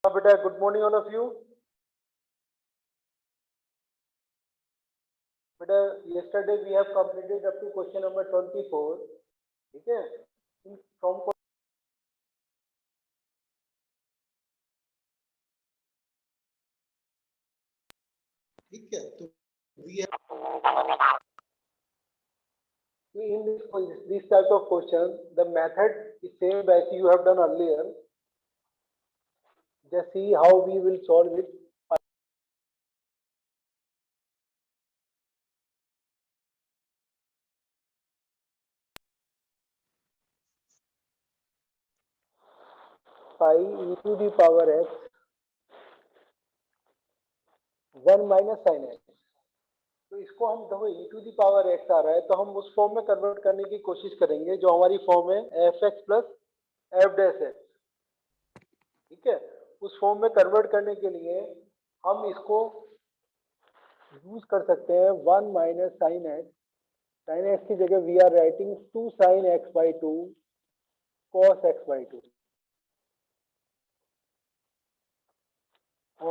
Beta, good morning all of you. Beta, yesterday we have completed up to question number 24. Okay. From ठीक है तो we in this type of question, the method is same as you have done earlier. Just see how we will solve it. Pi e to the power x 1 minus sin x. तो इसको हम देखो e to the power x आ रहा है तो हम उस फॉर्म में कन्वर्ट करने की कोशिश करेंगे जो हमारी फॉर्म है F x plus F dash x. ठीक है, उस फॉर्म में कन्वर्ट करने के लिए हम इसको यूज कर सकते हैं 1 माइनस साइन एक्स की जगह we are writing 2 sine x by 2 cos x by 2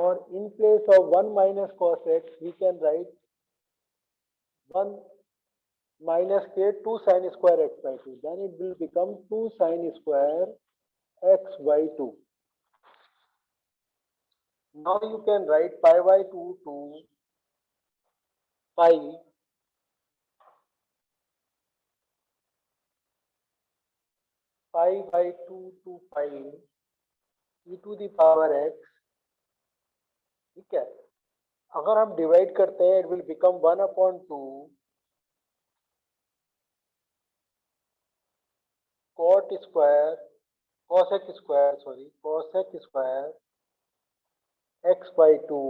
और in place of 1 minus cos x we can write 1 minus k 2 sin square x by 2, then it will become 2 sin square x by 2. Now you can write pi by 2 to pi by 2 to pi e to the power x. ठीक है, अगर हम divide करते हैं it will become 1 upon 2 cot square cos x square x by 2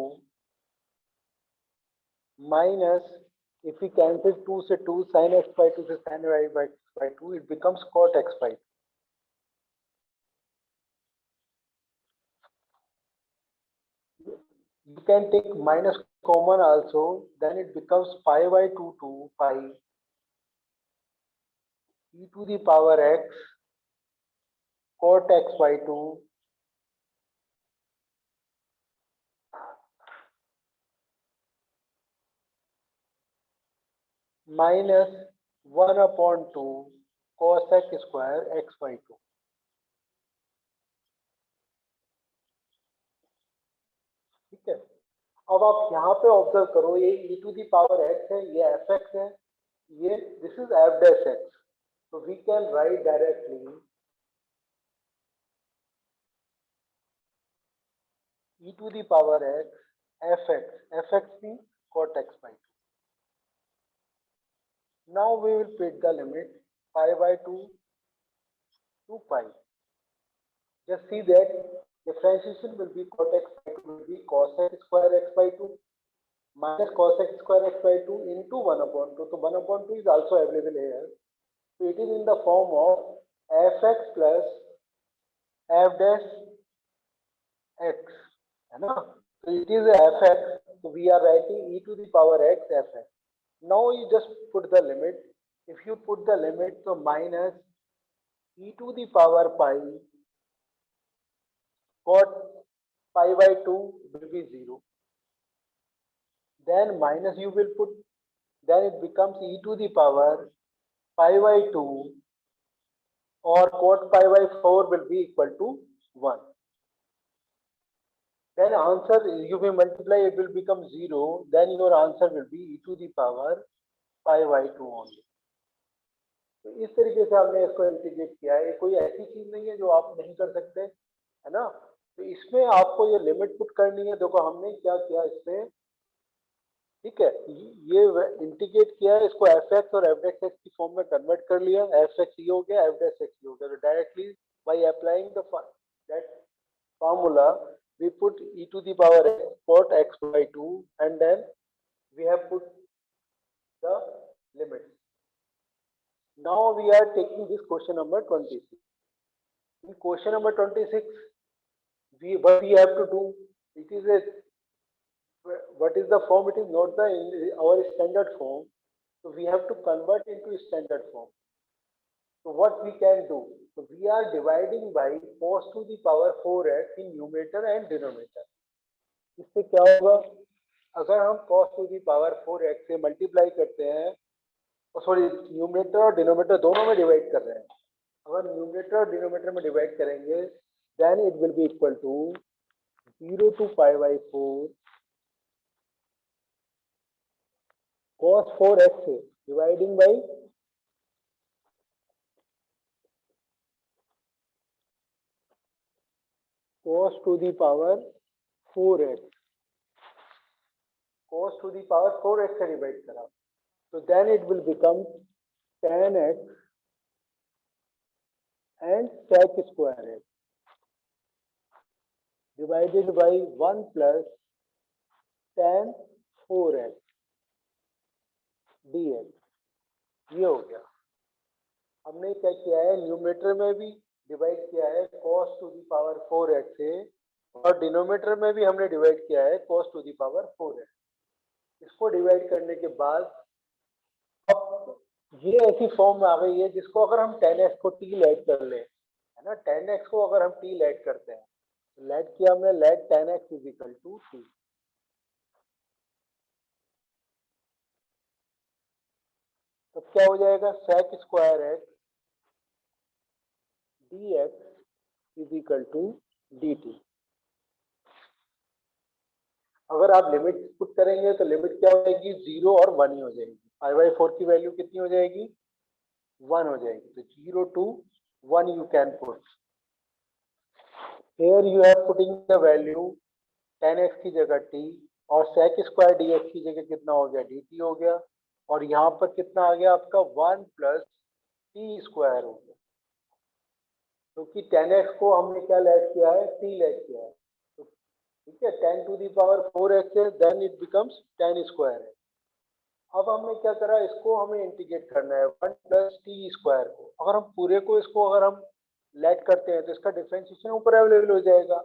minus if we cancel 2 से 2 sin x by 2 से sin y by 2 it becomes cot x by 2. You can take minus common also, then it becomes pi by 2 to pi e to the power x cot x by 2 minus 1 upon 2 cos x square x by 2. ठीक है, अब आप यहाँ पे observe करो ये e to the power x है, ये एफ एक्स है, ये this is F dash X. तो we can write directly e to the power x fx means cot x by 2. Now we will put the limit pi by 2 to pi. Just see that differentiation will be cot x by 2 will be cos x square x by 2 minus cos x square x by 2 into 1 upon 2. So 1 upon 2 is also available here. So it is in the form of fx plus f dash x. है ना? So it is fx. So we are writing e to the power x fx. Now you just put the limit. If you put the limit, so minus e to the power pi cot pi by 2 will be 0. Then minus you will put, then it becomes e to the power pi by 2 or cot pi by 4 will be equal to 1. Then answer you will multiply, it will become 0. Then your answer will be e to the power pi by 2 only. तो इस तरीके से हमने इसको integrate किया है. कोई ऐसी चीज नहीं है जो आप नहीं कर सकते, है ना? तो इसमें आपको ये लिमिट पुट करनी है. देखो हमने क्या किया इसमें, ठीक है, ये इंटीग्रेट किया है, इसको एफ एक्स और एफ एक्स की फॉर्म में कन्वर्ट कर लिया. एफ एक्स ये हो गया, एफ एक्स ये हो गया. तो directly by applying that formula we put e to the power x cot x by 2 and then we have put the limits. Now we are taking this question number 26. In question number 26, what we have to do, it is a, what is the form? It is not our standard form. So we have to convert into standard form. So what we can do? So we are dividing by cos to the power 4x in numerator and denominator. इससे क्या होगा? अगर हम cos to the power 4x से multiply करते हैं, sorry numerator और denominator दोनों में डिवाइड कर रहे हैं, अगर न्यूमरेटर और डिनोमिनेटर में डिवाइड करेंगे then it will be equal to 0 to pi by 4 cos 4x से dividing by cos to the power 4x, cos to the power 4x से डिवाइड करा, so then it will become tan x and sec square x divided by 1 plus tan 4x dx. ये हो गया. हमने क्या किया है, न्यूमरेटर में भी डिवाइड किया है cos to the power 4x से और डिनोमिनेटर में भी हमने डिवाइड किया है cos to the power 4x. इसको डिवाइड करने के बाद अब ये ऐसी फॉर्म में आ गई है जिसको अगर हम tan x को t ऐड कर लें, है ना, tan x को अगर हम t ऐड करते हैं, लेट किया हमने, let tan x is equal to t. तो क्या हो जाएगा, sec square x dx is equal to dt. अगर आप लिमिट पुट करेंगे तो लिमिट क्या हो जाएगी, 0 और 1 ही हो जाएगी. पाई बाई 4 की वैल्यू कितनी हो जाएगी, 1 हो जाएगी. तो 0 to 1 you can put. Here you have putting the value tan x की जगह t और sec स्क्वायर dx की जगह कितना हो गया, dt हो गया. और यहाँ पर कितना आ गया आपका 1 प्लस टी स्क्वायर हो गया, क्योंकि tan x को हमने क्या ऐड किया है, t ऐड किया है. तो ठीक है, tan to the power 4x है, then it becomes tan square है. अब हमने क्या करा, इसको हमें इंटीग्रेट करना है 1 प्लस टी स्क्वायर को. अगर हम पूरे को इसको अगर हम लेट करते हैं तो इसका डिफरेंशिएशन ऊपर अवेलेबल हो जाएगा.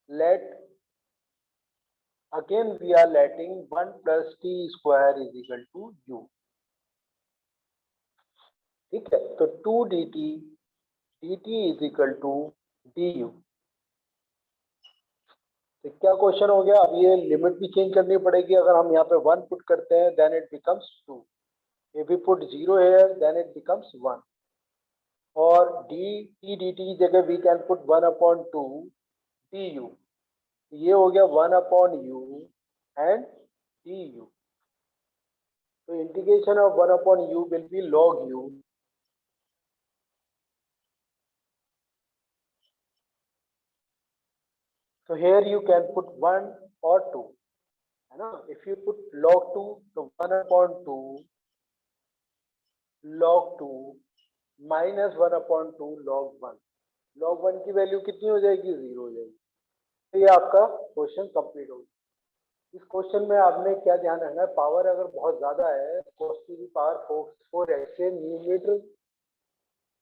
Let again we are letting 1 plus t square is equal to u. ठीक है, तो 2 dt is equal to du. तो क्या क्वेश्चन हो गया, अब ये लिमिट भी चेंज करनी पड़ेगी. अगर हम यहाँ पे 1 पुट करते हैं then it becomes 2. if we put 0 here then it becomes 1. और dt की जगह we can put 1 upon 2 du. ये हो गया 1 upon u and du. तो integration of 1 upon u will be log u. So here you can put 1 or 2, है ना. If you put log 2 तो 1 upon 2 log 2 minus 1 upon 2 log 1. log 1 की value कितनी हो जाएगी, 0 हो जाएगी. तो ये आपका क्वेश्चन कंप्लीट हो गया. इस क्वेश्चन में आपने क्या ध्यान रखना है, पावर अगर बहुत ज्यादा है cos to the power 4x से न्यूमरेटर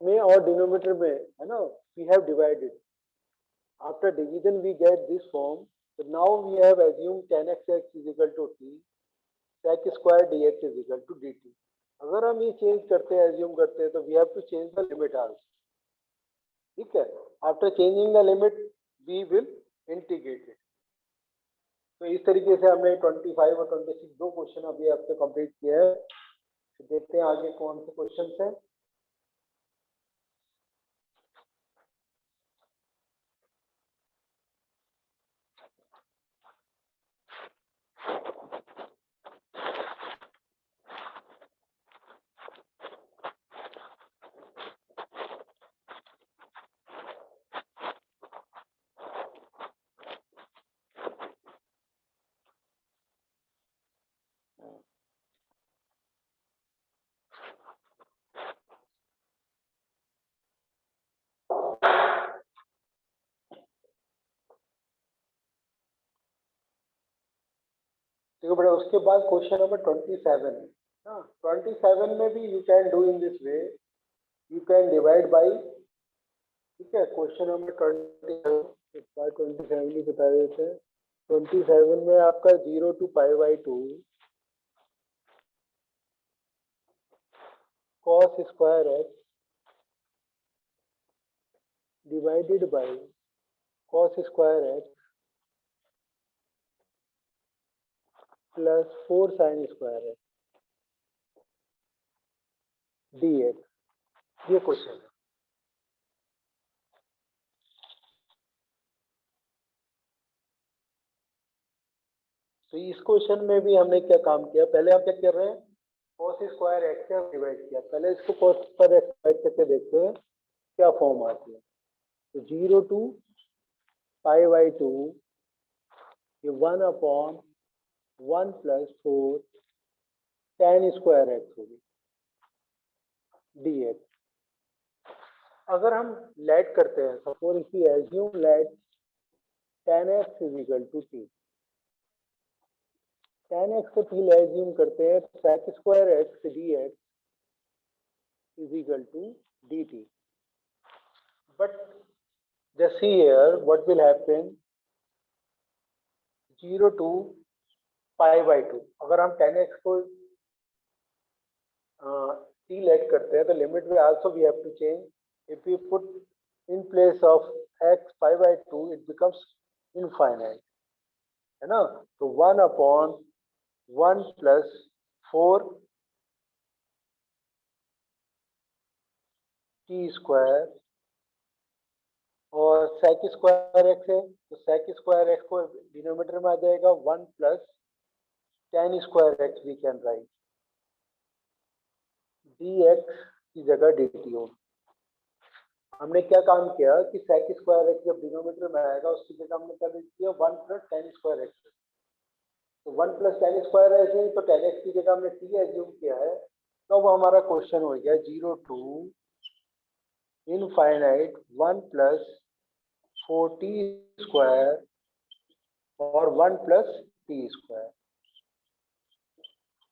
में और डिनोमिनेटर में, है ना, we have divided. After division we get this form. So now we have assumed tan x is equal to t, sec square dx is equal to dt. अगर हम ये change करते हैं, एज्यूम करते हैं, तो we have to change the limit also. ठीक है, after changing the limit we will integrate it. तो इस तरीके से हमने 25 और 26 दो क्वेश्चन अभी आपसे कंप्लीट किया है. तो देखते हैं आगे कौन से क्वेश्चन है. देखो बेटा, उसके बाद क्वेश्चन नंबर 27 है. हाँ, 27 में भी you can do in this way. You can divide by, ठीक है, क्वेश्चन नंबर 27 ही बता देते हैं. 27 में आपका 0 to pi by 2 cos square x divided by cos square x plus 4 sign square x dx, ये क्वेश्चन है। तो इस क्वेश्चन में भी हमने क्या काम किया, पहले हम क्या कर रहे हैं, cos स्क्वायर एक्स से डिवाइड किया, पहले इसको cos स्क्वायर एक्स डिवाइड करके देखते हैं क्या फॉर्म आती है। तो 0 to पाई बाई 2 ये 1/1 प्लस 4 tan स्क्वायर एक्स होगी dx। अगर हम लेट करते हैं, suppose if we assume let tan x is equal to t, tan x को t एज्यूम करते हैं, तो sec square x dx is equal to dt। But just see here what will happen, 0 to pi by 2, अगर हम tan x को t लेट करते हैं तो लिमिट में also we have to change, if we put in place of x pi by 2 it becomes infinite, है ना। तो 1/1 प्लस 4 t स्क्वायर, और sec स्क्वायर एक्स है तो sec स्क्वायर एक्स को डिनोमिनेटर में आ जाएगा 1 plus tan square x, we can write dx की जगह dt हो। हमने क्या काम किया कि sec स्क्वायर एक्स जब डिनोमिनेटर में आएगा उसकी जगह हमने क्या लिख दिया 1 प्लस tan स्क्वायर एक्स। तो 1 प्लस tan स्क्वायर एक्स है तो tan x की जगह हमने t एज्यूम किया है, तो अब हमारा क्वेश्चन हो गया 0 to infinite 1 plus 4t square और 1 प्लस t स्क्वायर।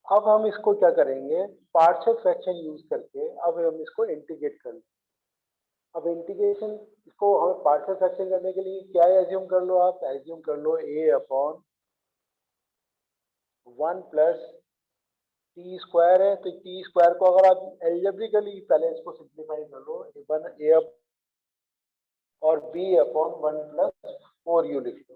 अब हम इसको क्या करेंगे, पार्शियल फ्रैक्शन यूज करके अब हम इसको इंटीग्रेट कर लें। अब इंटीग्रेशन इसको हमें पार्शियल फ्रैक्शन करने के लिए क्या एज्यूम कर लो, आप एज्यूम कर लो a/1 प्लस टी स्क्वायर है, तो टी स्क्वायर को अगर आप एल्जेब्रिकली पहले इसको सिंप्लीफाई कर लो, a और b/1 प्लस 4u लिख लो,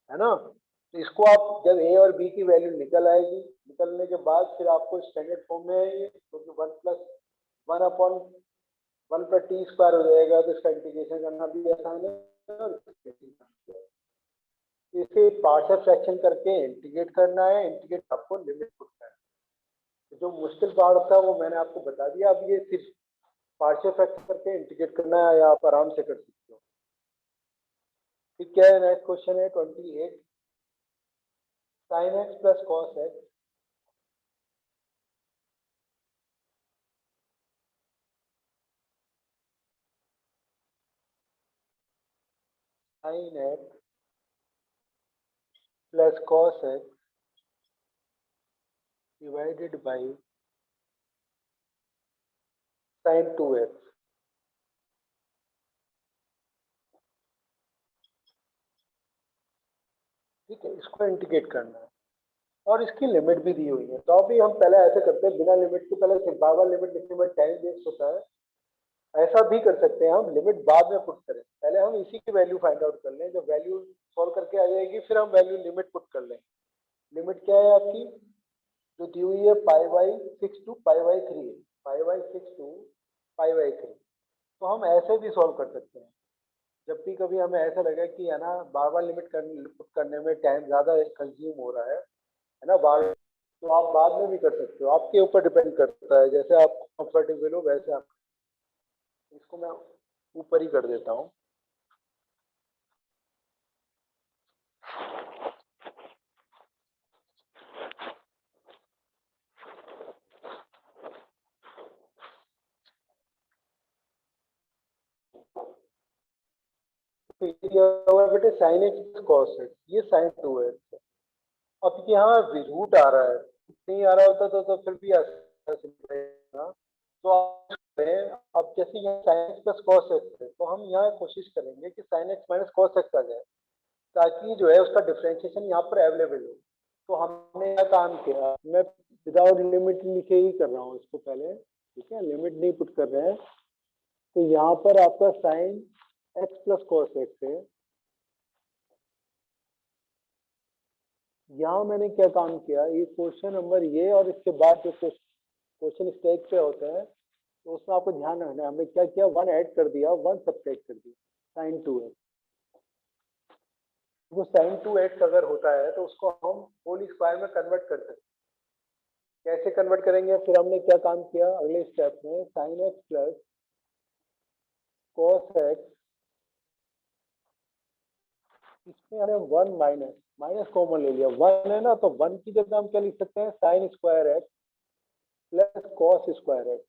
है ना। तो इसको आप जब a और b की वैल्यू निकल आएगी, निकलने के बाद फिर आपको स्टैंडर्ड फॉर्म में आएगी, क्योंकि 1 प्लस टी स्क्वायर हो जाएगा, तो इसका इंटीग्रेशन करना भी आसान है। इसे पार्शियल फ्रैक्शन करके इंटीग्रेट करना है, इंटीग्रेट आपको लिमिट पुट करना है। तो जो मुश्किल पार्ट था वो मैंने आपको बता दिया, अब ये सिर्फ पार्शियल फ्रैक्शन करके इंटीग्रेट करना है, या आप आराम से कर सकते हो। ठीक क्या है, नेक्स्ट क्वेश्चन है 28, sin x plus cos x sin x plus cos x divided by sin 2x। ठीक है, इसको इंटीग्रेट करना है और इसकी लिमिट भी दी हुई है। तो अभी हम पहले ऐसे करते हैं, बिना लिमिट के, पहले सिर्फ बार लिमिट लिखने में टाइम वेस्ट होता है। ऐसा भी कर सकते हैं हम, लिमिट बाद में पुट करें, पहले हम इसी की वैल्यू फाइंड आउट कर लें, जब वैल्यू सॉल्व करके आ जाएगी फिर हम वैल्यू लिमिट पुट कर लें। लिमिट क्या है आपकी, जो दी हुई है pi by 6 to pi by 3, pi by 6 to pi by 3। तो हम ऐसे भी सॉल्व कर सकते हैं, जब भी कभी हमें ऐसा लगे कि है ना बार लिमिट पुट करने में टाइम ज़्यादा कंज्यूम हो रहा है ना बार, तो आप बाद में भी कर सकते हो, आपके ऊपर डिपेंड करता है, जैसे आप कंफर्टेबल हो वैसे आप। इसको मैं ऊपर ही कर देता हूँ। तो ये बेटे साइन एक्स कॉस एक्स, ये साइन 2x है। अब यहाँ रूट आ रहा है, नहीं आ रहा होता तो फिर भी आसान। तो अब जैसे यहाँ sine x plus cos x है, तो हम यहाँ कोशिश करेंगे कि sine x minus cos x आ जाए, ताकि जो है उसका डिफरेंशिएशन यहाँ पर अवेलेबल हो। तो हमने यह काम किया, मैं विदाउट लिमिट लिखे ही कर रहा हूँ इसको पहले, ठीक है, लिमिट नहीं पुट कर रहे हैं। तो यहाँ पर आपका sign x plus cos x है। यहाँ मैंने क्या काम किया, ये क्वेश्चन नंबर ये और इसके बाद जो क्वेश्चन स्टेज पे होते हैं तो उसमें आपको ध्यान रखना है, हमने क्या किया, 1 ऐड कर दिया, 1 सब्ट्रैक्ट कर दिया, साइन 2x। वो साइन 2x अगर होता है तो उसको हम होल स्क्वायर में कन्वर्ट कर सकते हैं। कैसे कन्वर्ट करेंगे, फिर हमने क्या काम किया अगले स्टेप में, sign x plus cos x, इसमें हमने 1 माइनस कॉमन ले लिया, 1 है ना, तो 1 की जगह हम क्या लिख सकते हैं, sign square x plus cos square x.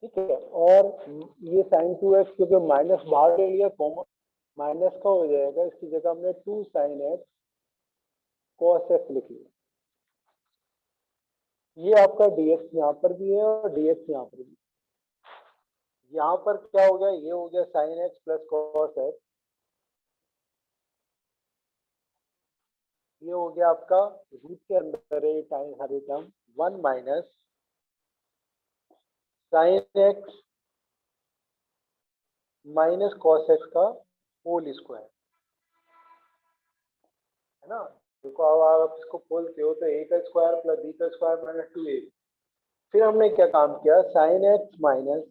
ठीक है, और ये साइन 2x क्योंकि माइनस बाहर ले लिया, कॉमन माइनस का हो जाएगा, इसकी जगह हमने 2 साइन एक्स कॉस एक्स लिख लिया। ये आपका dx यहाँ पर भी है और dx यहाँ पर भी। यहाँ पर क्या हो गया, ये हो गया sine x plus cos x, ये हो गया आपका रूट के अंदर है टाइम हर term 1 minus sine x minus cos x का होल स्क्वायर, है ना। देखो अब आप इसको खोलते हो तो a का स्क्वायर प्लस b का स्क्वायर माइनस 2a। फिर हमने क्या काम किया, sign x minus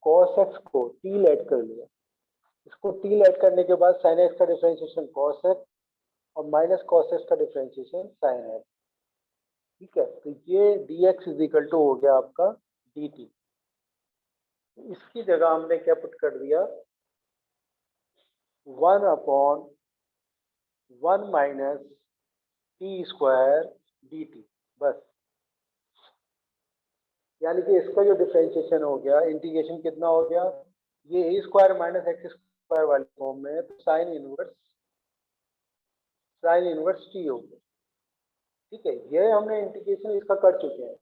cos x को t ऐड कर लिया, इसको t ऐड करने के बाद साइन एक्स का डिफरेंशिएशन कॉस एक्स और माइनस कॉस एक्स का डिफरेंशिएशन साइन एक्स। ठीक है, तो ये dx इज इक्वल टू हो गया आपका dt। इसकी जगह हमने क्या पुट कर दिया, 1/1 माइनस टी स्क्वायर dt, बस। यानी कि इसका जो डिफरेंशिएशन हो गया, इंटीग्रेशन कितना हो गया, ये ए स्क्वायर माइनस एक्स स्क्वायर वाले फॉर्म में है, तो साइन इनवर्स टी हो गया। ठीक है, ये हमने इंटीग्रेशन इसका कर चुके हैं।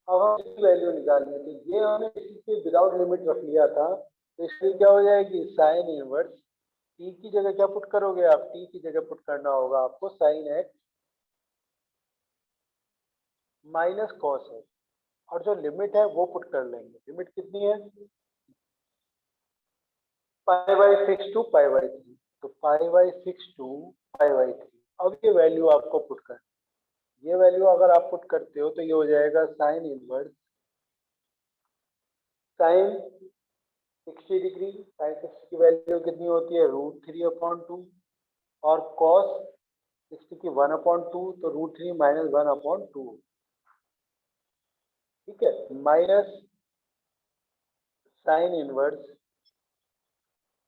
अब हम इसकी वैल्यू निकालनी है, तो ये हमने इसके विदाउट लिमिट रख लिया था, तो इसलिए क्या हो जाएगी, साइन इनवर्स टी की जगह क्या पुट करोगे आप, टी की जगह पुट करना होगा आपको sign x minus cos x, और जो लिमिट है वो पुट कर लेंगे। लिमिट कितनी है, π/6 टू π/3, तो π/6 टू π/3। अब ये वैल्यू आपको पुट कर, ये वैल्यू अगर आप पुट करते हो तो ये हो जाएगा sine inverse sine 60 degree, sine 60 की वैल्यू कितनी होती है, √3/2, और कॉस 60 की 1/2, तो √3 माइनस 1/2। ठीक है, माइनस साइन इनवर्स,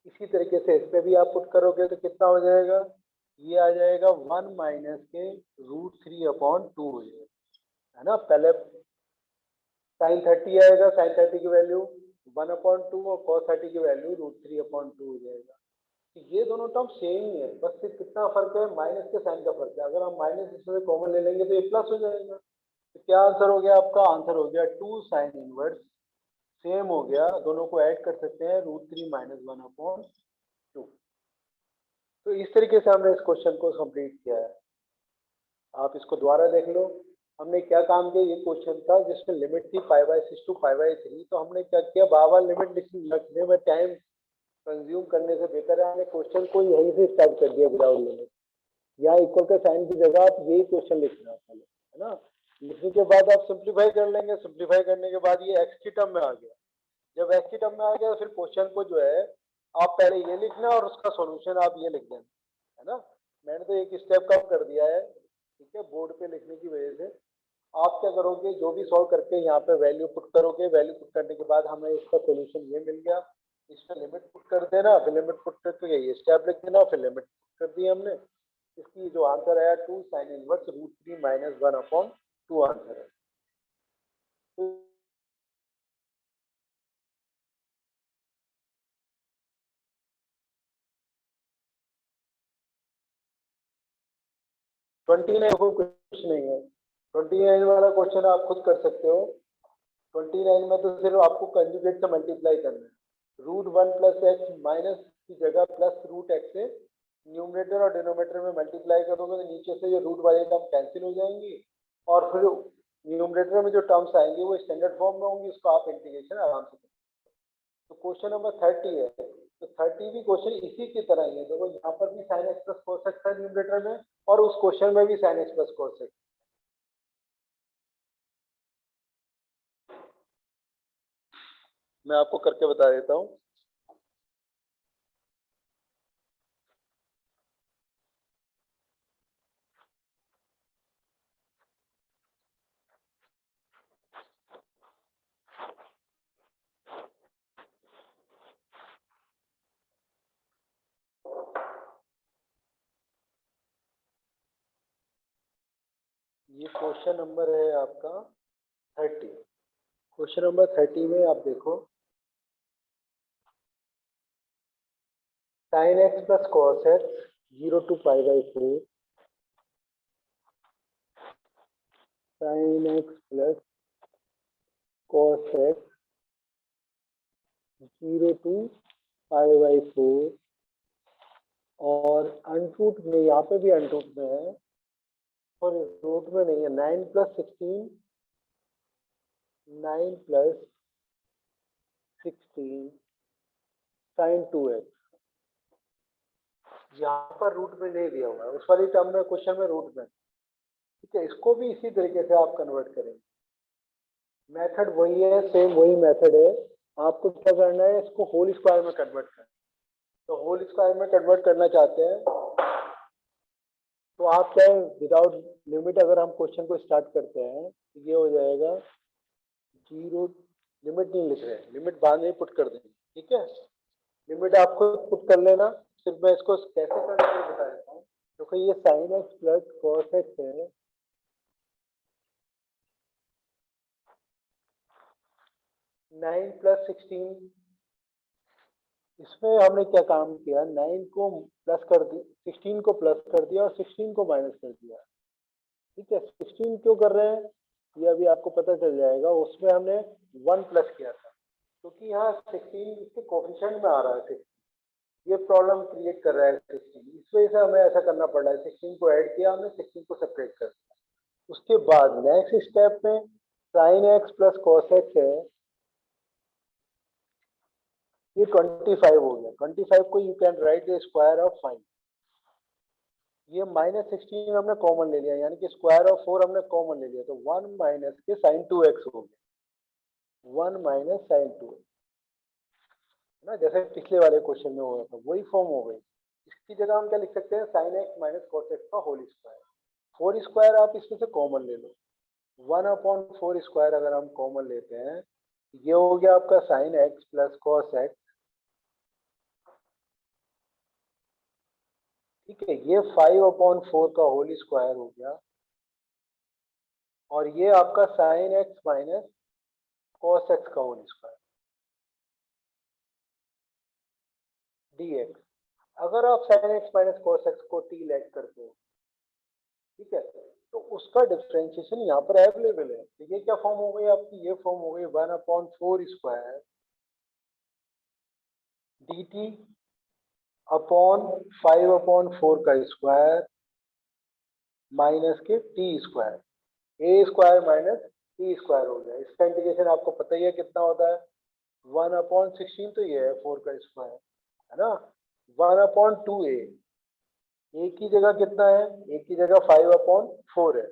इसी तरीके से इस पे भी आप पुट करोगे तो कितना हो जाएगा, ये आ जाएगा 1 माइनस के √3/2 हो जाएगा, है ना। पहले साइन 30 आएगा, साइन 30 की वैल्यू 1/2 और cos 30 की वैल्यू √3/2 हो जाएगा। तो ये दोनों टर्म सेम ही है, बस सिर्फ कितना फर्क है, माइनस के साइन का फर्क है। अगर हम माइनस इसमें कॉमन ले लेंगे तो ये प्लस हो जाएगा। तो क्या आंसर हो गया आपका, आंसर हो गया 2 साइन इनवर्स, सेम हो गया, दोनों को ऐड कर सकते हैं, √3 माइनस 1/2। तो इस तरीके से हमने इस क्वेश्चन को कंप्लीट किया है। आप इसको दोबारा देख लो, हमने क्या काम किया, ये क्वेश्चन था जिसमें लिमिट थी π/6 टू π/3, तो हमने क्या किया, बार-बार लिमिट लिखने में टाइम कंज्यूम करने से बेहतर है हमने क्वेश्चन को यहीं से स्टार्ट कर दिया विदाउट लिमिट। यहाँ इक्वल के साइन की जगह आप यही क्वेश्चन लिखना पहले, है ना। लिखने के बाद आप सिंप्लीफाई कर लेंगे, सिंप्लीफाई करने के बाद ये एक्स की टर्म में आ गया। जब एक्स की टर्म में आ गया फिर क्वेश्चन को जो है आप पहले ये लिखना और उसका सॉल्यूशन आप ये लिख देना, है ना। मैंने तो एक स्टेप कम कर दिया है, ठीक है, बोर्ड पे लिखने की वजह से। आप क्या करोगे, जो भी सॉल्व करके यहाँ पे वैल्यू पुट करोगे, वैल्यू पुट करने के बाद हमें इसका सॉल्यूशन ये मिल गया, इसमें लिमिट पुट कर देना, फिर लिमिट पुट करके ये स्टेप लिख देना, फिर लिमिट कर दी हमने। इसकी जो आंसर आया 2 साइन इनवर्स √3 माइनस 1/2 आंसर है। तो 29 को कुछ नहीं है, 29 वाला क्वेश्चन आप खुद कर सकते हो। 29 में तो सिर्फ आपको कंजुगेट से मल्टीप्लाई करना है, √1 प्लस एक्स माइनस की जगह प्लस √x से न्यूमरेटर और डिनोमिनेटर में मल्टीप्लाई करोगे तो नीचे से ये रूट वाली टर्म कैंसिल हो जाएंगी, और फिर न्यूमरेटर में जो टर्म्स आएंगे वो स्टैंडर्ड फॉर्म में होंगी, उसको आप इंटीग्रेशन आराम से करें। तो क्वेश्चन नंबर 30 है, तो 30 भी क्वेश्चन इसी की तरह ही है। देखो यहाँ पर भी sin x plus cos x है न्यूमरेटर में, और उस क्वेश्चन में भी sin x plus cos x। मैं आपको करके बता देता हूँ। ये क्वेश्चन नंबर है आपका 30। क्वेश्चन नंबर 30 में आप देखो, sin x plus cos x 0 to pi by 4, sin x plus cos x 0 to pi by 4, और अनरूट में, यहाँ पे भी अनरूट में है और रूट में नहीं है, 9 प्लस 16, 9 प्लस 16 sin 2x। यहाँ पर रूट में नहीं दिया हुआ है, उस वाली टर्म में क्वेश्चन में रूट में, ठीक है। इसको भी इसी तरीके से आप कन्वर्ट करेंगे। मेथड वही है, सेम वही मेथड है। आपको क्या करना है, इसको होल स्क्वायर में कन्वर्ट करना है। तो होल स्क्वायर में कन्वर्ट करना चाहते हैं तो आप क्या, विदाउट लिमिट अगर हम क्वेश्चन को स्टार्ट करते हैं तो ये हो जाएगा 0, लिमिट नहीं लिख रहे हैं, लिमिट बाद में पुट कर देंगे, ठीक है। लिमिट आपको पुट कर लेना, सिर्फ मैं इसको कैसे करना है बता देता हूँ। क्योंकि ये sin x plus cos x है, 9 प्लस 16, इसमें हमने क्या काम किया, 9 को प्लस कर दी, 16 को प्लस कर दिया और 16 को माइनस कर दिया, ठीक है। 16 क्यों कर रहे हैं ये अभी आपको पता चल जाएगा। उसमें हमने 1 प्लस किया था, क्योंकि यहाँ 16 इसके कोफिशिएंट में आ रहा है 16, ये प्रॉब्लम क्रिएट कर रहा है 16, इस वजह से हमें ऐसा करना पड़ रहा है। 16 को ऐड किया हमने, 16 को सेपरेट कर दिया। उसके बाद नेक्स्ट स्टेप में sin x plus cos x है, ये 25 हो गया। 25 को you can write the square of 5। ये माइनस 16 हमने कॉमन ले लिया, यानी कि स्क्वायर ऑफ 4 हमने कॉमन ले लिया, तो 1 माइनस के sin 2x हो गया, 1 माइनस sin 2x ना, जैसे पिछले वाले क्वेश्चन में हुआ था वही फॉर्म हो गई। इसकी जगह हम क्या लिख सकते हैं, sin x minus cos x का होल स्क्वायर। 4 स्क्वायर आप इसमें से कॉमन ले लो, 1/4 स्क्वायर अगर हम कॉमन लेते हैं, ये हो गया आपका sin x plus cos x, ठीक है। ये 5/4 का होल स्क्वायर हो गया, और ये आपका sin x minus cos x का होल स्क्वायर dx। अगर आप sin x minus cos x को t लेट करते हो, ठीक है, तो उसका डिफरेंशिएशन यहाँ पर अवेलेबल है। तो ये क्या फॉर्म हो गई आपकी, ये फॉर्म हो गई 1/4 स्क्वायर dt अपॉन 5/4 का स्क्वायर माइनस के टी स्क्वायर, ए स्क्वायर माइनस टी स्क्वायर हो गया। इसका इंटीग्रेशन आपको पता ही है कितना होता है, 1/16, तो ये है 4 का स्क्वायर, है ना, 1/2a। ए की जगह कितना है, ए की जगह 5/4 है,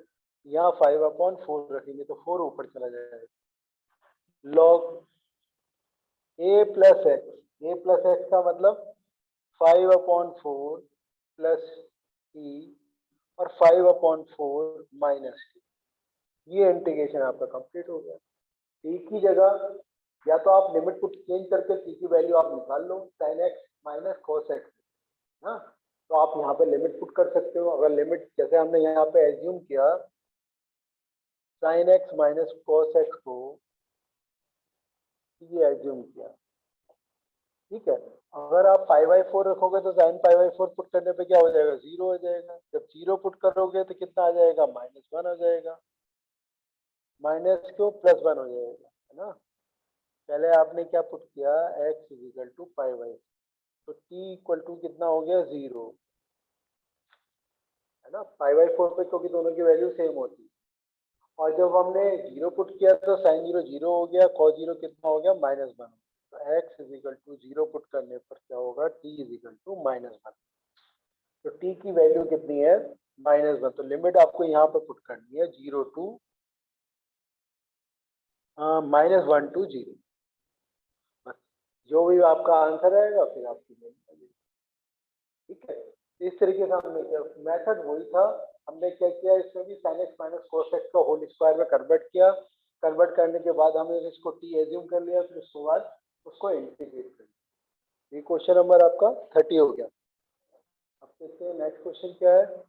यहाँ 5/4 रखेंगे तो 4 ऊपर चला जाएगा। लॉग ए प्लस एक्स, ए प्लस एक्स का मतलब 5/4 प्लस टी और 5/4 माइनस टी। ये इंटीग्रेशन आपका कंप्लीट हो गया। टी की जगह या तो आप लिमिट को चेंज करके टी की वैल्यू आप निकाल लो, sin x minus cos x, हाँ, तो आप यहाँ पे लिमिट पुट कर सकते हो। अगर लिमिट जैसे हमने यहाँ पे एज्यूम किया sin x minus cos x को, ये एज्यूम किया, ठीक है। अगर आप 5/4 रखोगे तो sin 5/4 पुट करने पे क्या हो जाएगा, 0 हो जाएगा। जब 0 पुट करोगे तो कितना आ जाएगा, -1 हो जाएगा, माइनस क्यों, +1 हो जाएगा, है ना। पहले आपने क्या पुट किया, x इक्वल टू π/4, तो t इक्वल टू कितना हो गया, 0, है ना। π/4 पे क्योंकि दोनों की वैल्यू सेम होती है, और जब हमने जीरो पुट किया तो साइन जीरो जीरो हो गया, कॉस जीरो कितना हो गया -1। तो x is equal to zero put करने पर क्या होगा, t इज इक्वल टू -1। तो t की वैल्यू कितनी है -1। तो लिमिट आपको यहाँ पर पुट करनी है 0 टू -1 टू 0। बस जो भी आपका आंसर आएगा फिर आपकी वैल्यू आ जाएगी। ठीक है, इस तरीके से हमने किया, मेथड वही था। हमने क्या किया, इसमें भी sin x minus cos x का होल स्क्वायर में कन्वर्ट किया। कन्वर्ट करने के बाद हमने इसको t एज्यूम कर लिया, फिर उसके बाद उसको इंटीग्रेट कर लिया। ये क्वेश्चन नंबर आपका 30 हो गया। अब देखते हैं नेक्स्ट क्वेश्चन क्या है।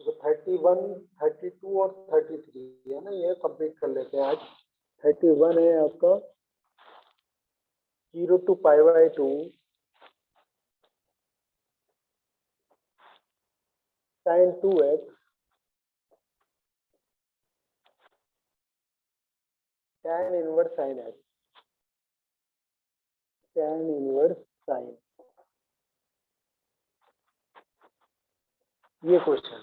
तो 31, 32 और 33 है ना, ये कंप्लीट कर लेते हैं आज। 31 है आपका 0 टू π/2 sin 2x tan inverse sin x, tan inverse sin, ये क्वेश्चन।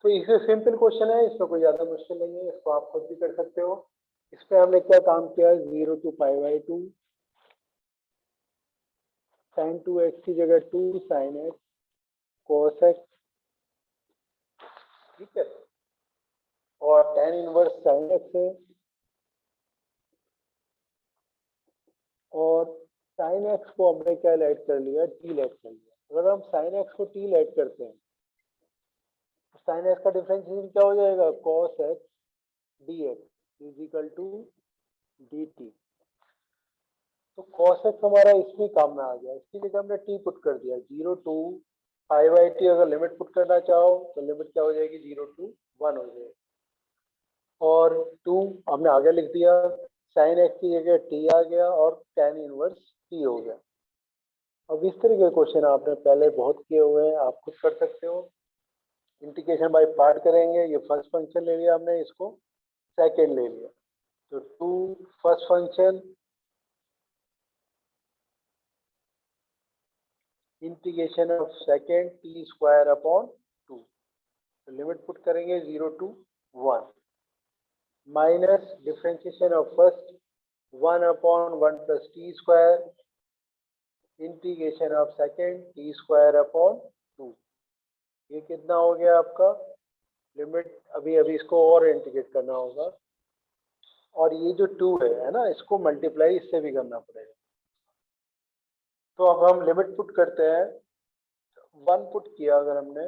तो इसे सिंपल क्वेश्चन है, इसमें कोई ज्यादा मुश्किल नहीं है, इसको आप खुद भी कर सकते हो। इस पे हमने क्या काम किया, 0 टू π/2 sin 2x की जगह 2 sin x cos x, ठीक है, और tan इनवर्स sin x है, और sin x को हमने क्या लेट कर लिया, t लेट कर लिया। अगर हम sin x को t लेट करते हैं तो sin x का डिफरेंशिएशन क्या हो जाएगा, cos x dx is equal to dt। तो cos x हमारा इसमें काम में आ गया, इसकी जगह हमने t पुट कर दिया। 0 टू π/t अगर लिमिट पुट करना चाहो तो लिमिट क्या हो जाएगी, 0 टू 1 हो जाएगी, और 2 हमने आगे लिख दिया, sin x की जगह t आ गया और tan इनवर्स t हो गया। अब इस तरह के क्वेश्चन आपने पहले बहुत किए हुए हैं, आप खुद कर सकते हो। इंटीग्रेशन बाय पार्ट करेंगे, ये फर्स्ट फंक्शन ले लिया हमने, इसको सेकंड ले लिया, तो 2 first function integration of second t square upon 2, तो लिमिट पुट करेंगे 0 to 1 minus differentiation of first 1 upon 1 plus t square integration of second t square upon 2। ये कितना हो गया आपका, लिमिट अभी अभी इसको और इंटीग्रेट करना होगा, और ये जो 2 है ना, इसको मल्टीप्लाई इससे भी करना पड़ेगा। तो अब हम लिमिट पुट करते हैं, 1 पुट किया अगर हमने,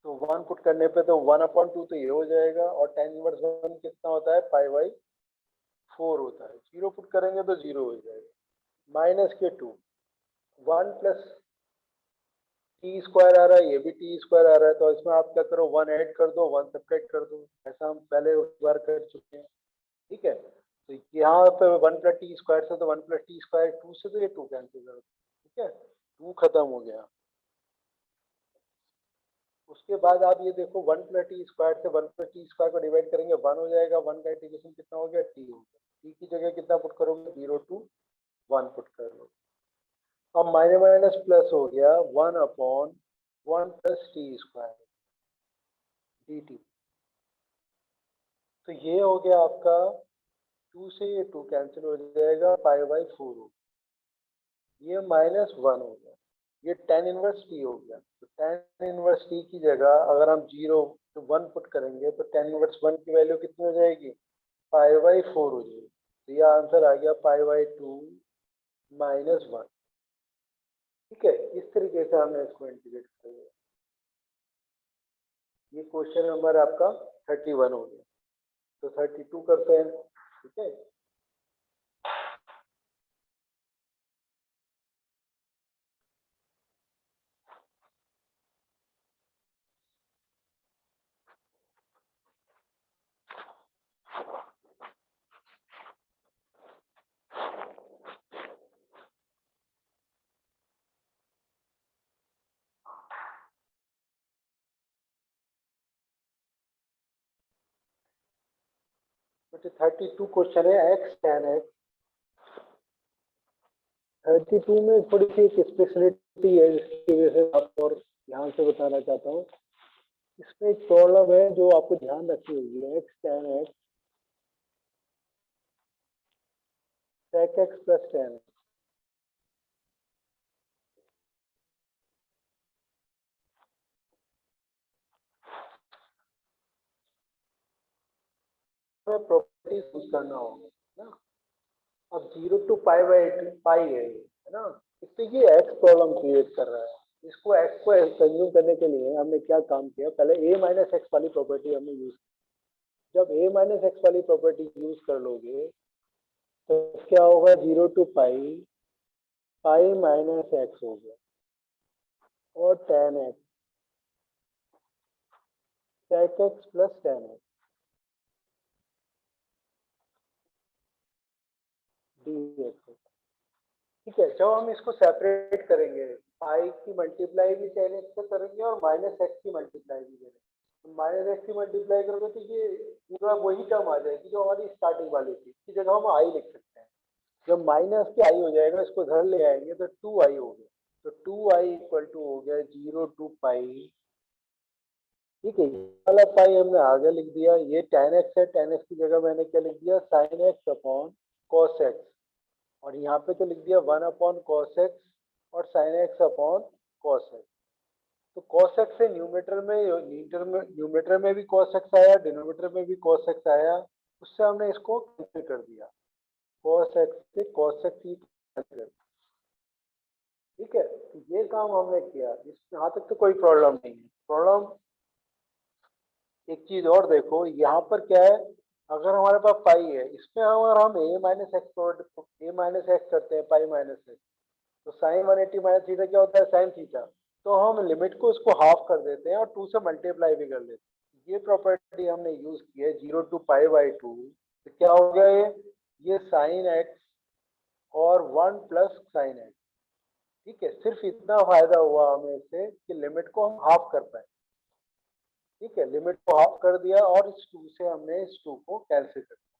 तो 1 पुट करने पे तो 1/2 तो ये हो जाएगा, और tan इनवर्स 1 कितना होता है, π/4 होता है। 0 पुट करेंगे तो 0 हो जाएगा, माइनस के 2, 1 प्लस टी स्क्वायर आ रहा है, ये भी टी स्क्वायर आ रहा है, तो इसमें आप क्या करो, 1 ऐड कर दो, 1 सब्ट्रैक्ट कर दो, ऐसा हम पहले एक बार कर चुके हैं। ठीक है, तो यहाँ पे 1 प्लस टी स्क्वायर से तो 1 प्लस टी स्क्वायर 2 से, तो ये 2 कैंसिल कर दो। ठीक है, 2 खत्म हो गया। उसके बाद आप ये देखो, 1 प्लस टी स्क्वायर से 1 प्लस टी स्क्वायर को डिवाइड करेंगे, 1 हो जाएगा, 1 का इंटीग्रेशन कितना हो गया, टी हो गया। टी की जगह कितना पुट करोगे, 0 टू 1 पुट कर लो। अब माइनस माइनस प्लस हो गया, 1 upon 1 plus T square D T. तो ये हो गया आपका, 2 से ये 2 कैंसिल हो जाएगा, π/4 हो, ये -1 हो गया, ये tan इनवर्स टी हो गया। तो tan इनवर्स टी की जगह अगर हम 0 to 1 पुट करेंगे तो tan इनवर्स 1 की वैल्यू कितनी हो जाएगी, π/4 हो जाएगी। तो ये आंसर आ गया π/2 -1। ठीक है, इस तरीके से हमने इसको इंटीग्रेट करेंगे। ये क्वेश्चन नंबर आपका 31 हो गया। तो 32 करते हैं। ठीक है, 32 क्वेश्चन है x tan x। 32 में थोड़ी सी एक स्पेशलिटी है जिसकी वजह से आपको और ध्यान से बताना चाहता हूँ। इसमें एक प्रॉब्लम है जो आपको ध्यान रखनी होगी। x tan x sec x plus tan x। Properties use करना होगा ना। अब 0 to पाई बाई 2 पाई है ना। इससे ये x प्रॉब्लम क्रिएट कर रहा है। इसको x को कंज्यूम करने के लिए हमने क्या काम किया, पहले a माइनस एक्स वाली प्रॉपर्टी हमने यूज की। जब a माइनस एक्स वाली प्रॉपर्टी यूज कर लोगे तो क्या होगा, 0 to pi pi minus x हो गया और tan x sec x plus tan x dx। ठीक है, जब हम इसको सेपरेट करेंगे पाई की मल्टीप्लाई भी tan x से करेंगे और माइनस एक्स की मल्टीप्लाई भी करेंगे। माइनस एक्स की मल्टीप्लाई करोगे तो ये पूरा वही टर्म आ जाएगी जो हमारी स्टार्टिंग वाली थी। इसकी जगह हम आई लिख सकते हैं। जब माइनस के आई हो जाएगा इसको घर ले आएंगे तो 2i हो गया। तो 2i इक्वल टू हो गया 0 to पाई। ठीक है, ये वाला पाई हमने आगे लिख दिया। ये tan x है, tan x की जगह मैंने क्या लिख दिया, sin x upon cos x। और यहाँ पे तो लिख दिया 1 अपॉन cos x और sin x upon cos x। तो cos x से न्यूमेटर में भी cos x आया, डिनोमिनेटर में भी cos x आया। उससे हमने इसको कैंसिल कर दिया, cos x से cos x ही कैंसिल। ठीक है, तो ये काम हमने किया। यहाँ तक तो कोई प्रॉब्लम नहीं है। प्रॉब्लम एक चीज और देखो, यहाँ पर क्या है, अगर हमारे पास पाई है, इसमें अगर हम a माइनस एक्स करते हैं पाई माइनस एक्स, तो साइन 180 माइनस थीटा क्या होता है, साइन थीटा। तो हम लिमिट को इसको हाफ कर देते हैं और 2 से मल्टीप्लाई भी कर लेते हैं। ये प्रॉपर्टी हमने यूज की है 0 to पाई बाई 2। तो क्या हो गया, ये साइन एक्स और 1 प्लस साइन एक्स। ठीक है, सिर्फ इतना फायदा हुआ हमें इससे कि लिमिट को हम हाफ कर पाए। ठीक है, लिमिट को हाफ कर दिया और इस 2 से हमने इस 2 को कैंसिल कर दिया।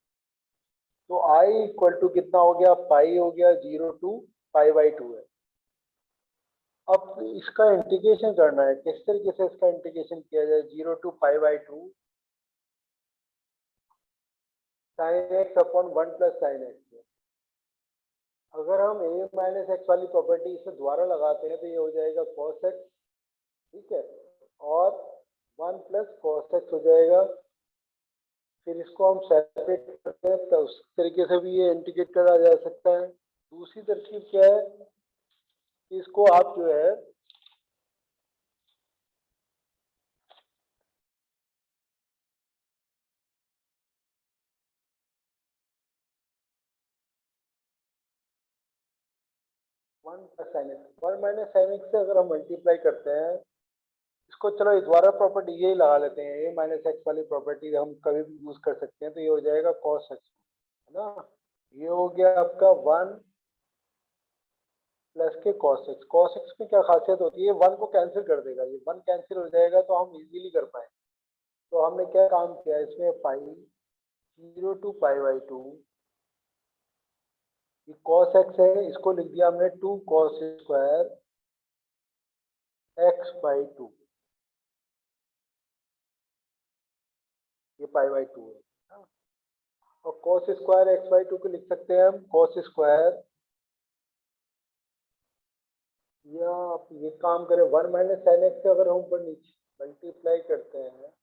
तो i इक्वल टू कितना हो गया, पाई हो गया 0 to पाई बाई 2 है। अब इसका इंटीग्रेशन करना है, किस तरीके से इसका इंटीग्रेशन किया जाए। 0 to pi by 2 sine x upon 1 plus sine x. अगर हम a माइनस एक्स वाली प्रॉपर्टी इसे दोबारा लगाते हैं तो ये हो जाएगा cos x। ठीक है, और 1 प्लस cos x हो जाएगा। फिर इसको हम सेपरेट करते हैं तो उस तरीके से भी ये इंटीग्रेट करा जा सकता है। दूसरी तरकीब क्या है, इसको आप जो है वन माइनस साइन एक्स से अगर हम मल्टीप्लाई करते हैं इसको, चलो इस द्वारा प्रॉपर्टी यही लगा लेते हैं, ए माइनस एक्स वाली प्रॉपर्टी हम कभी भी यूज कर सकते हैं। तो ये हो जाएगा cos x, है ना। ये हो गया आपका 1 प्लस के cos x। cos x में क्या खासियत होती है, 1 को कैंसिल कर देगा। ये 1 कैंसिल हो जाएगा तो हम इजीली कर पाए। तो हमने क्या काम किया इसमें, पाई 0 to पाई बाई 2, ये cos x है, इसको लिख दिया हमने 2 cos स्क्वायर x बाई 2। ये पाई बाई 2 है। और cos स्क्वायर x बाई 2 को लिख सकते हैं हम cos स्क्वायर, या आप ये काम करें 1 माइनस साइन एक्स से अगर हम ऊपर नीचे मल्टीप्लाई करते हैं,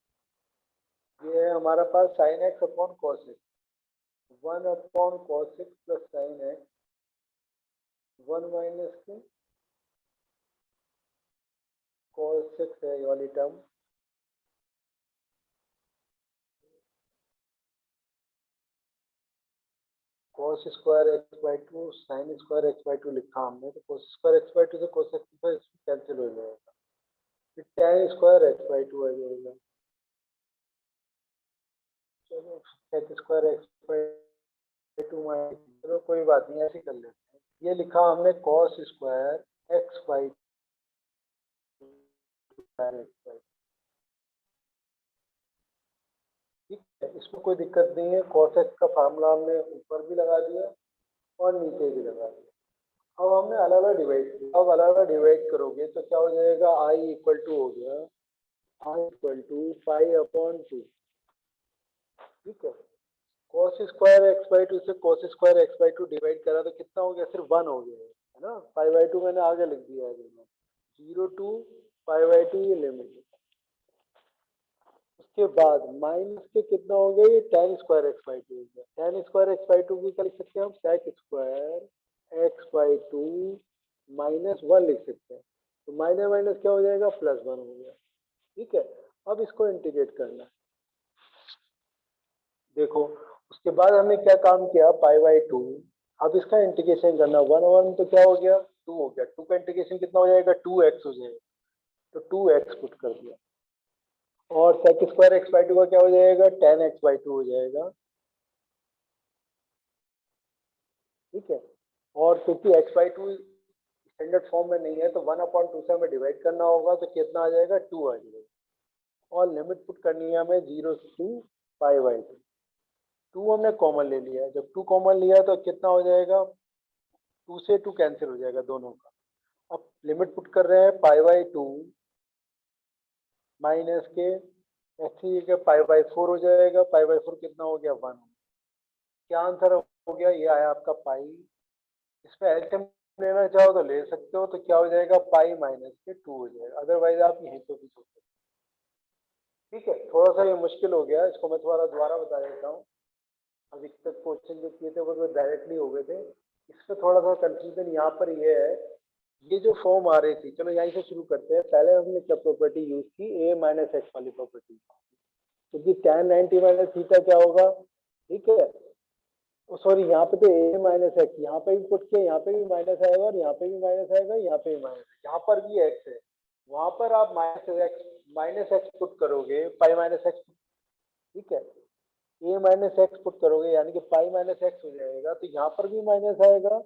ये है हमारा पास sine x upon cos x. 1 upon cos x plus sine x, 1 minus के कॉस एक्स है ये वाली term. cos square x by 2 sine square x by 2 लिखा हमने, तो cos स्क्वायर एक्स बाई 2 से cos एक्स कैंसिल हो जाएगा। फिर tan स्क्वायर एक्स बाई 2 आ जाएगा। चलो sec square x by 2 minus, चलो कोई बात नहीं, ऐसे कर लेते हैं। ये लिखा हमने cos स्क्वायर एक्स बाई 2 ठीक है। इसमें कोई दिक्कत नहीं है, cos x का फार्मूला हमने ऊपर भी लगा दिया और नीचे भी लगा दिया। अब हमने अलग अलग डिवाइड किया, अब अलग अलग डिवाइड करोगे तो क्या हो जाएगा, i इक्वल टू हो गया i इक्वल टू 5/2, ठीक है। cos square x by two से cos square x by two divide करा तो कितना हो गया, सिर्फ 1 हो गया है ना। 5/2 मैंने आगे लिख दिया है, 0 to 5/2 ये लिमिट। उसके बाद माइनस के कितना हो गया, ये tan square x by two हो गया। tan square x by two की क्या लिख सकते हैं हम, sec square x by two -1 लिख सकते हैं। तो माइनस माइनस क्या हो जाएगा, +1 हो गया, ठीक है। अब इसको इंटीग्रेट करना है, देखो उसके बाद हमने क्या काम किया, π/2। अब इसका इंटीग्रेशन करना, 1 तो क्या हो गया, 2 हो गया। 2 का इंटीग्रेशन कितना हो जाएगा, 2x हो जाएगा, तो 2x पुट कर दिया। और sec square x by two का क्या हो जाएगा, tan x बाई टू हो जाएगा, ठीक है। और क्योंकि x by two standard form में नहीं है तो 1/2 से हमें डिवाइड करना होगा, तो कितना आ जाएगा, 2 आ जाएगा। और लिमिट पुट करनी है हमें 0 to π/2। 2 हमने कॉमन ले लिया, जब 2 कॉमन लिया तो कितना हो जाएगा, 2 से 2 कैंसिल हो जाएगा दोनों का। अब लिमिट पुट कर रहे हैं π/2 माइनस के ऐसे का π/4 हो जाएगा। π/4 कितना हो गया, 1। क्या आंसर हो गया, ये आया आपका पाई। इसमें एलसीएम लेना चाहो तो ले सकते हो, तो क्या हो जाएगा, पाई माइनस के 2 हो जाएगा। अदरवाइज आप यहीं पे भी सोचो, ठीक है। थोड़ा सा ये मुश्किल हो गया, इसको मैं थोड़ा दोबारा बता देता हूँ। अभी तक क्वेश्चन जो किए थे वो डायरेक्टली हो गए थे, इसमें थोड़ा सा कंफ्यूजन यहाँ पर ये है, ये जो फॉर्म आ रही थी, चलो यहीं से शुरू करते हैं। पहले हमने क्या प्रॉपर्टी यूज की, a माइनस एक्स वाली प्रॉपर्टी, क्योंकि tan 90 माइनस थीटा क्या होगा, ठीक है। सॉरी, यहाँ पे तो a माइनस एक्स, यहाँ पे भी पुट किया, यहाँ पे भी माइनस आएगा और यहाँ पे भी माइनस आएगा, यहाँ पे भी माइनस, यहाँ पर भी x है, वहां पर आप माइनस एक्स पुट करोगे, पाई माइनस एक्स, ठीक है। a माइनस एक्स पुट करोगे यानी कि पाई माइनस एक्स हो जाएगा, तो यहाँ पर भी माइनस आएगा,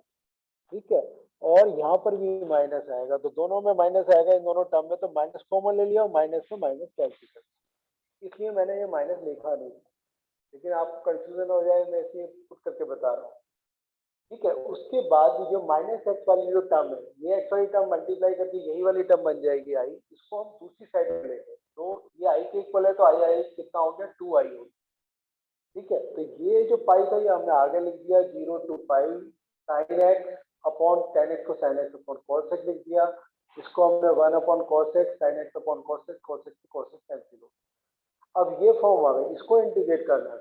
ठीक है, और यहाँ पर भी माइनस आएगा, तो दोनों में माइनस आएगा इन दोनों टर्म में, तो माइनस कॉमन ले लिया और माइनस में माइनस कैंसिल कर दिया। इसलिए मैंने ये माइनस लिखा नहीं, लेकिन आपको कंफ्यूजन हो जाए, मैं इसलिए पुट करके बता रहा हूँ, ठीक है। उसके बाद जो माइनस एक्स वाली जो टर्म है, ये एक्स वाली टर्म मल्टीप्लाई करके यही वाली टर्म बन जाएगी आई, इसको हम दूसरी साइड में लेंगे, तो ये आई के इक्वल है, तो आई आई कितना हो गया, 2 आई हो, ठीक है। तो ये जो पाई था ये हमने आगे लिख दिया, 0 to π sin x upon tan x को sin x upon cos x लिख दिया। इसको हमने 1 cos x sin x upon cos x, cos x to cos x cancel हो। अब ये फॉर्म आ गई, इसको इंटीग्रेट करना है,